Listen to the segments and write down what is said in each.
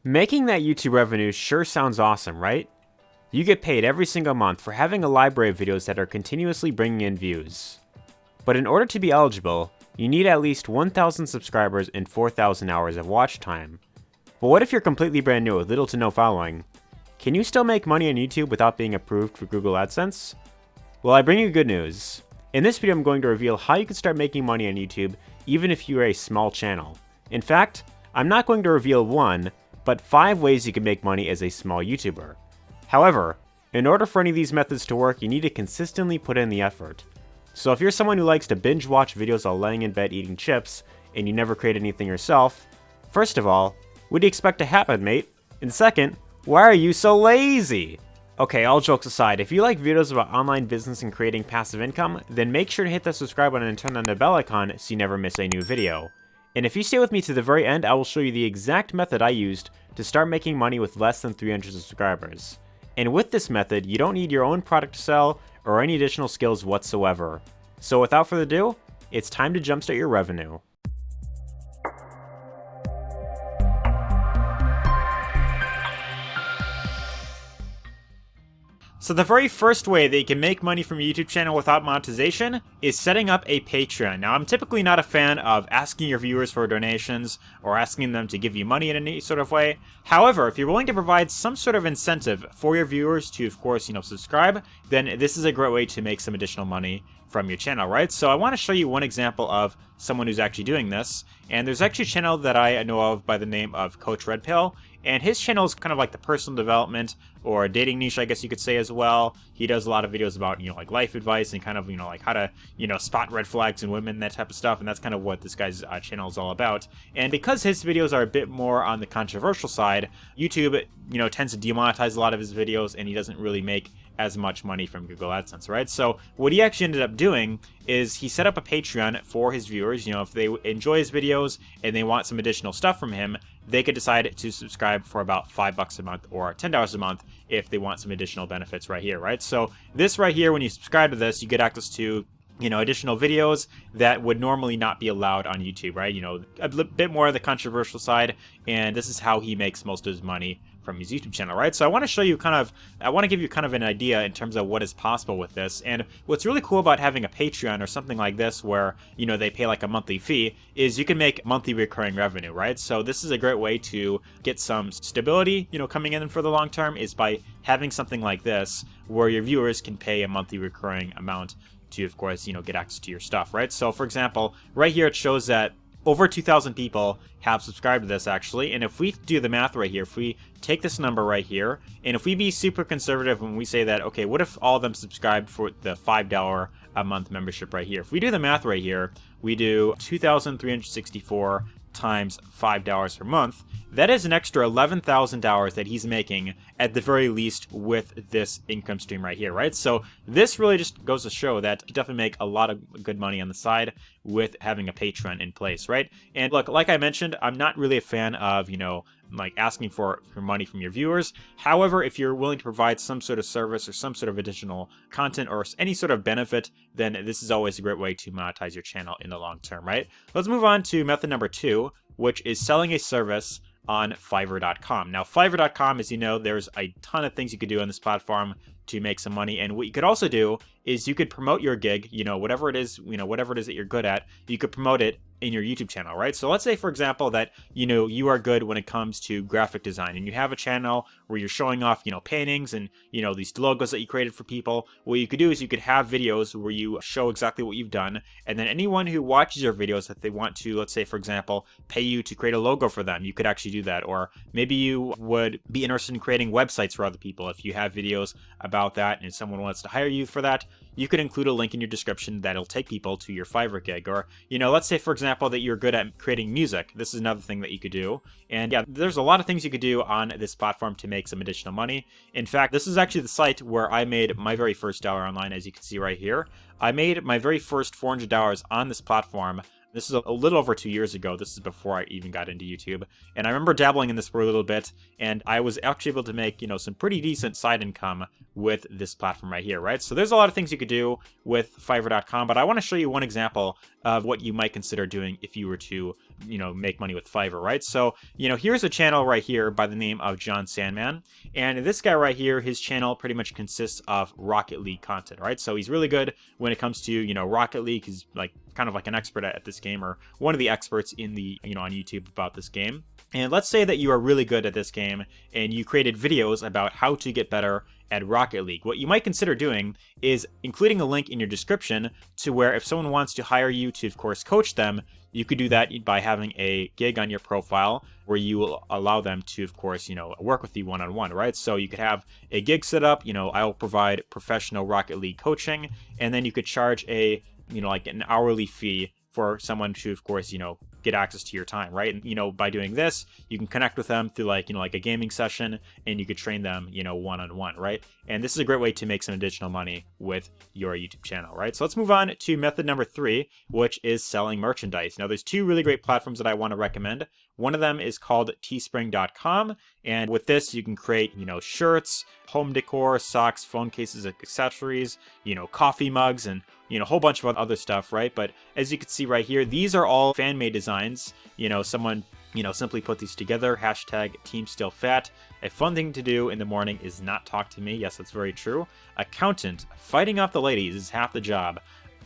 Making that YouTube revenue sure sounds awesome, right? You get paid every single month for having a library of videos that are continuously bringing in views. But in order to be eligible, you need at least 1,000 subscribers and 4,000 hours of watch time. But what if you're completely brand new with little to no following? Can you still make money on YouTube without being approved for Google AdSense? Well, I bring you good news. In this video, I'm going to reveal how you can start making money on YouTube even if you're a small channel. In fact, I'm not going to reveal one, but 5 ways you can make money as a small YouTuber. However, in order for any of these methods to work, you need to consistently put in the effort. So if you're someone who likes to binge watch videos while laying in bed eating chips, and you never create anything yourself, first of all, what do you expect to happen, mate? And second, why are you so lazy? Okay, all jokes aside, if you like videos about online business and creating passive income, then make sure to hit the subscribe button and turn on the bell icon so you never miss a new video. And if you stay with me to the very end, I will show you the exact method I used to start making money with less than 300 subscribers. And with this method, you don't need your own product to sell or any additional skills whatsoever. So without further ado, it's time to jumpstart your revenue. So the very first way that you can make money from a YouTube channel without monetization is setting up a Patreon. Now, I'm typically not a fan of asking your viewers for donations or asking them to give you money in any sort of way. However, if you're willing to provide some sort of incentive for your viewers to, of course, subscribe, then this is a great way to make some additional money from your channel, right? So I want to show you one example of someone who's actually doing this. And there's actually a channel that I know of by the name of Coach Red Pill. And his channel is kind of like the personal development or dating niche, I guess you could say as well. He does a lot of videos about, like life advice and kind of, like how to, spot red flags in women, that type of stuff. And that's kind of what this guy's channel is all about. And because his videos are a bit more on the controversial side, YouTube, tends to demonetize a lot of his videos and he doesn't really make as much money from Google AdSense, right? So what he actually ended up doing is he set up a Patreon for his viewers. If they enjoy his videos and they want some additional stuff from him, they could decide to subscribe for about $5 a month or $10 a month if they want some additional benefits right here, right? So this right here, when you subscribe to this, you get access to additional videos that would normally not be allowed on YouTube, right? A bit more of the controversial side, and this is how he makes most of his money from his YouTube channel, right? So I want to show you I want to give you kind of an idea in terms of what is possible with this. And what's really cool about having a Patreon or something like this where, they pay like a monthly fee is you can make monthly recurring revenue, right? So this is a great way to get some stability, coming in for the long term is by having something like this where your viewers can pay a monthly recurring amount to, of course, get access to your stuff, right? So for example, right here, it shows that over 2,000 people have subscribed to this actually, and if we do the math right here, if we take this number right here, and if we be super conservative when we say that, okay, what if all of them subscribed for the $5 a month membership right here? If we do the math right here, we do 2,364 times $5 per month. That is an extra $11,000 that he's making at the very least with this income stream right here, right? So this really just goes to show that you definitely make a lot of good money on the side with having a Patreon in place, right? And look, like I mentioned, I'm not really a fan of, like asking for money from your viewers. However, if you're willing to provide some sort of service or some sort of additional content or any sort of benefit, then this is always a great way to monetize your channel in the long term, right? Let's move on to method number 2, which is selling a service on Fiverr.com. Now, Fiverr.com, as you know, there's a ton of things you could do on this platform to make some money. And what you could also do is you could promote your gig, whatever it is that you're good at, you could promote it in your YouTube channel, right? So let's say, for example, that, you are good when it comes to graphic design and you have a channel where you're showing off, paintings and, these logos that you created for people. What you could do is you could have videos where you show exactly what you've done. And then anyone who watches your videos, that they want to, let's say, for example, pay you to create a logo for them, you could actually do that. Or maybe you would be interested in creating websites for other people. If you have videos about that and someone wants to hire you for that, you could include a link in your description that'll take people to your Fiverr gig. Or, let's say, for example, that you're good at creating music. This is another thing that you could do. And yeah, there's a lot of things you could do on this platform to make some additional money. In fact, this is actually the site where I made my very first dollar online, as you can see right here. I made my very first $400 on this platform. This is a little over 2 years ago. This is before I even got into YouTube. And I remember dabbling in this for a little bit, and I was actually able to make, some pretty decent side income with this platform right here, right? So there's a lot of things you could do with Fiverr.com, but I want to show you one example of what you might consider doing if you were to, make money with Fiverr, right? So, here's a channel right here by the name of John Sandman. And this guy right here, his channel pretty much consists of Rocket League content, right? So he's really good when it comes to, Rocket League. He's kind of like an expert at this game, or one of the experts in the, on YouTube about this game. And let's say that you are really good at this game and you created videos about how to get better at Rocket League. What you might consider doing is including a link in your description to where if someone wants to hire you to, of course, coach them, you could do that by having a gig on your profile where you will allow them to, of course, work with you one-on-one, right? So you could have a gig set up, I will provide professional Rocket League coaching, and then you could charge a, like an hourly fee for someone to, of course, get access to your time, right? And, by doing this, you can connect with them through like a gaming session, and you could train them, one-on-one, right? And this is a great way to make some additional money with your YouTube channel, right? So let's move on to method number 3, which is selling merchandise. Now, there's 2 really great platforms that I want to recommend. One of them is called teespring.com. And with this, you can create, shirts, home decor, socks, phone cases, accessories, coffee mugs, and, a whole bunch of other stuff, right? But as you can see right here, these are all fan-made designs. Someone, simply put these together. Hashtag Team Still Fat. A fun thing to do in the morning is not talk to me. Yes, that's very true. Accountant. Fighting off the ladies is half the job.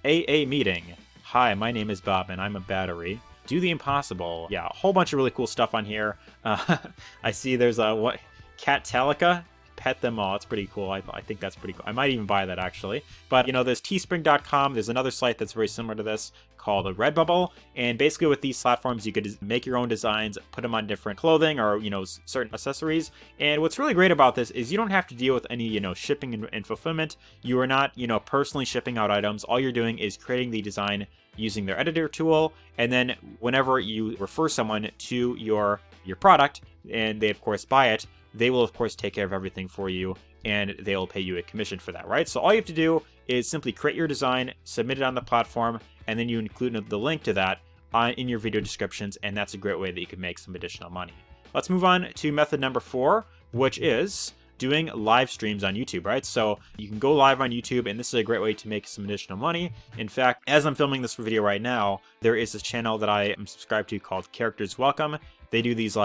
AA meeting. Hi, my name is Bob, and I'm a battery. Do the impossible. Yeah, a whole bunch of really cool stuff on here. I see there's a, Cattalica? Pet them all. It's pretty cool. I think that's pretty cool. I might even buy that, actually. But, there's teespring.com. There's another site that's very similar to this called Redbubble. And basically with these platforms, you could make your own designs, put them on different clothing or, certain accessories. And what's really great about this is you don't have to deal with any, shipping and fulfillment. You are not, personally shipping out items. All you're doing is creating the design using their editor tool, and then whenever you refer someone to your product and they of course buy it, they will of course take care of everything for you, and they'll pay you a commission for that, right? So all you have to do is simply create your design, submit it on the platform, and then you include the link to that in your video descriptions, and that's a great way that you can make some additional money. Let's move on to method number 4, which is doing live streams on YouTube, right? So you can go live on YouTube, and this is a great way to make some additional money. In fact, as I'm filming this video right now, there is this channel that I am subscribed to called Characters Welcome. They do these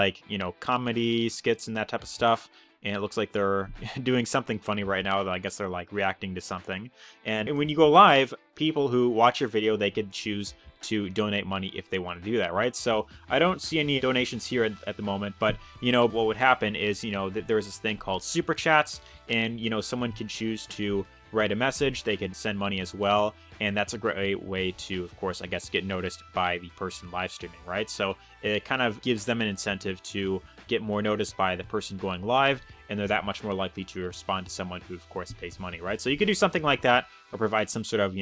comedy skits and that type of stuff. And it looks like they're doing something funny right now. I guess they're reacting to something. And when you go live, people who watch your video, they could choose to donate money if they want to do that, right? So I don't see any donations here at the moment, but what would happen is that there's this thing called super chats, and someone can choose to write a message. They can send money as well, and that's a great way to, of course, I guess, get noticed by the person live streaming, right? So it kind of gives them an incentive to get more noticed by the person going live, and they're that much more likely to respond to someone who, of course, pays money, right? So you could do something like that, or provide some sort of,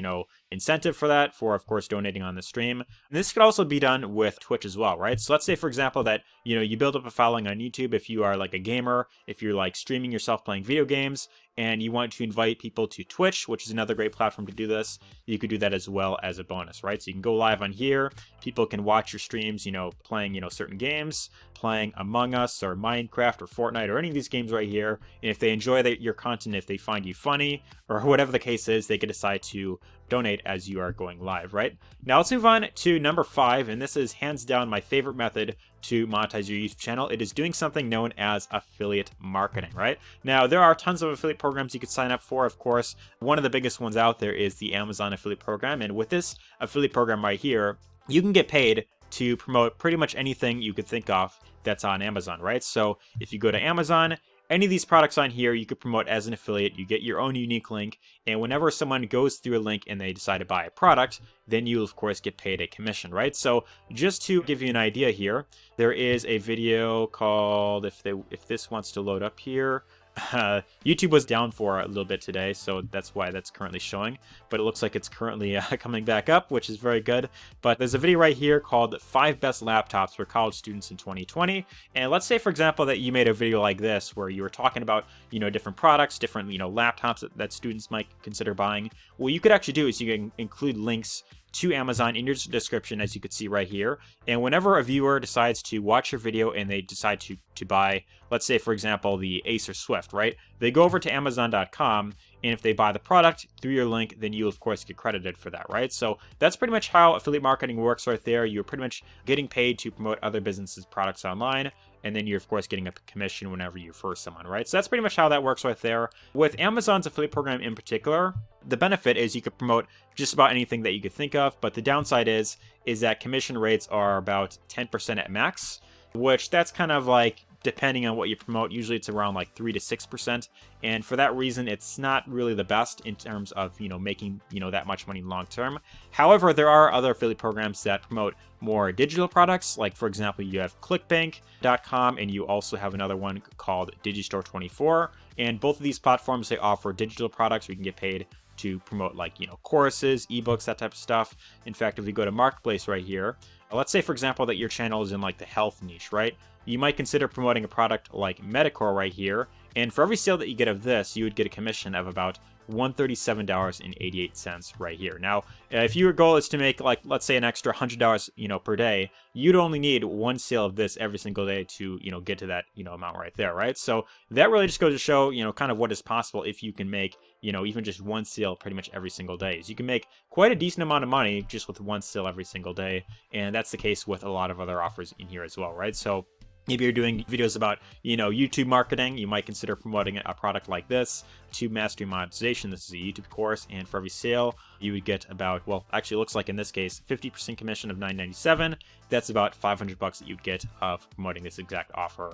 incentive for that, for, of course, donating on the stream. And this could also be done with Twitch as well, right? So let's say, for example, that, you build up a following on YouTube. If you are like a gamer, if you're streaming yourself playing video games, and you want to invite people to Twitch, which is another great platform to do this, you could do that as well as a bonus, right? So you can go live on here. People can watch your streams, playing, certain games, playing Among Us or Minecraft or Fortnite or any of these games right here. And if they enjoy your content, if they find you funny or whatever the case is, they could decide to donate as you are going live, right? Now let's move on to number 5, and this is hands down my favorite method to monetize your YouTube channel. It is doing something known as affiliate marketing, right? Now, there are tons of affiliate programs you could sign up for, of course. One of the biggest ones out there is the Amazon affiliate program, and with this affiliate program right here, you can get paid to promote pretty much anything you could think of that's on Amazon, right? So if you go to Amazon, any of these products on here, you could promote as an affiliate. You get your own unique link, and whenever someone goes through a link and they decide to buy a product, then you, of course, get paid a commission, right? So just to give you an idea here, there is a video called, if this wants to load up here, YouTube was down for a little bit today, so that's why that's currently showing, but it looks like it's currently coming back up, which is very good. But there's a video right here called 5 Best Laptops for College Students in 2020, and let's say, for example, that you made a video like this where you were talking about, different products, different, laptops that students might consider buying. What you could actually do is you can include links to Amazon in your description, as you can see right here. And whenever a viewer decides to watch your video and they decide to buy, let's say, for example, the Acer Swift, right? They go over to Amazon.com, and if they buy the product through your link, then you, of course, get credited for that, right? So that's pretty much how affiliate marketing works right there. You're pretty much getting paid to promote other businesses' products online, and then you're, of course, getting a commission whenever you refer someone, right? So that's pretty much how that works right there. With Amazon's affiliate program in particular, the benefit is you could promote just about anything that you could think of, but the downside is that commission rates are about 10% at max, which that's kind of like, depending on what you promote, usually it's around like 3 to 6%. And for that reason, it's not really the best in terms of, making, that much money long term. However, there are other affiliate programs that promote more digital products. Like, for example, you have clickbank.com, and you also have another one called Digistore24. And both of these platforms, they offer digital products where you can get paid to promote, like, courses, ebooks, that type of stuff. In fact, if we go to Marketplace right here, let's say, for example, that your channel is in like the health niche, right? You might consider promoting a product like Medicore right here. And for every sale that you get of this, you would get a commission of about $137.88 right here. Now, if your goal is to make, like, let's say an extra $100, per day, you'd only need one sale of this every single day to, get to that, amount right there, right? So that really just goes to show, kind of what is possible if you can make, even just one sale pretty much every single day. So you can make quite a decent amount of money just with one sale every single day. And that's the case with a lot of other offers in here as well, right? So maybe you're doing videos about, YouTube marketing. You might consider promoting a product like this, Tube Mastery Monetization. This is a YouTube course, and for every sale, you would get about, well, actually it looks like in this case, 50% commission of $9.97. That's about $500 that you'd get of promoting this exact offer,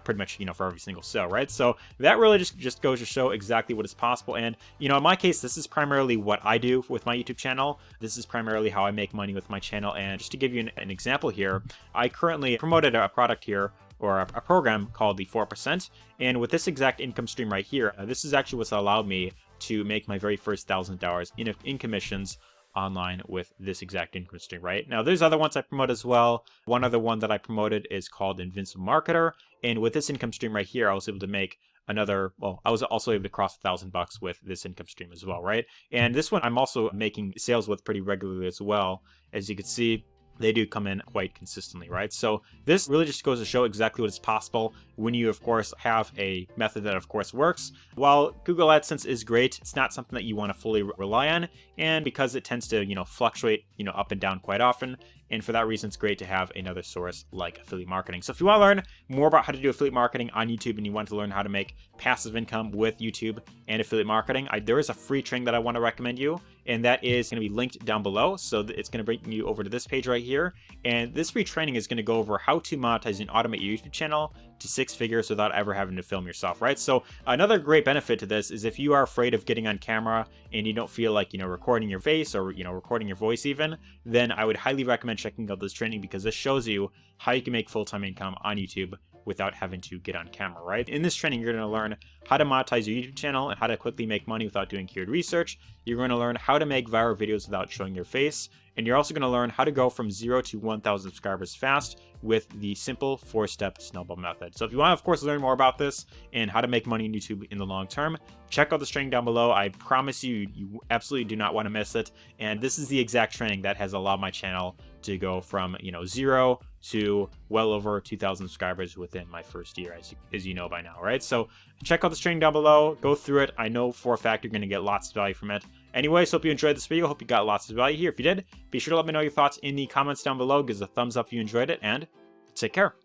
pretty much, for every single sale, right? So that really just goes to show exactly what is possible. And, in my case, this is primarily what I do with my YouTube channel. This is primarily how I make money with my channel. And just to give you an example here, I currently promoted a product here, or a program called the 4%. And with this exact income stream right here, this is actually what's allowed me to make my very first $1,000 in commissions online with this exact income stream, right? Now, there's other ones I promote as well. One other one that I promoted is called Invincible Marketer. And with this income stream right here, I was able to make another, well, I was also able to cross $1,000 with this income stream as well, right? And this one I'm also making sales with pretty regularly as well. As you can see, they do come in quite consistently, right? So this really just goes to show exactly what is possible when you, of course, have a method that, of course, works. While Google AdSense is great, it's not something that you want to fully rely on. And because it tends to, fluctuate, up and down quite often. And for that reason, it's great to have another source like affiliate marketing. So if you want to learn more about how to do affiliate marketing on YouTube and you want to learn how to make passive income with YouTube and affiliate marketing, there is a free training that I want to recommend you. And that is going to be linked down below. So it's going to bring you over to this page right here. And this free training is going to go over how to monetize and automate your YouTube channel to 6 figures without ever having to film yourself, right? So another great benefit to this is if you are afraid of getting on camera and you don't feel like, recording your face or, recording your voice even, then I would highly recommend checking out this training, because this shows you how you can make full-time income on YouTube without having to get on camera, right? In this training, you're going to learn how to monetize your YouTube channel and how to quickly make money without doing keyword research. You're going to learn how to make viral videos without showing your face. And you're also going to learn how to go from 0 to 1,000 subscribers fast with the simple 4-step snowball method. So if you want to, of course, learn more about this and how to make money on YouTube in the long term, check out this training down below. I promise you, you absolutely do not want to miss it. And this is the exact training that has allowed my channel to go from, 0 to well over 2,000 subscribers within my first year, as you know by now, right? So check out this training down below, go through it. I know for a fact you're going to get lots of value from it. Anyways, hope you enjoyed this video. Hope you got lots of value here. If you did, be sure to let me know your thoughts in the comments down below. Give us a thumbs up if you enjoyed it, and take care.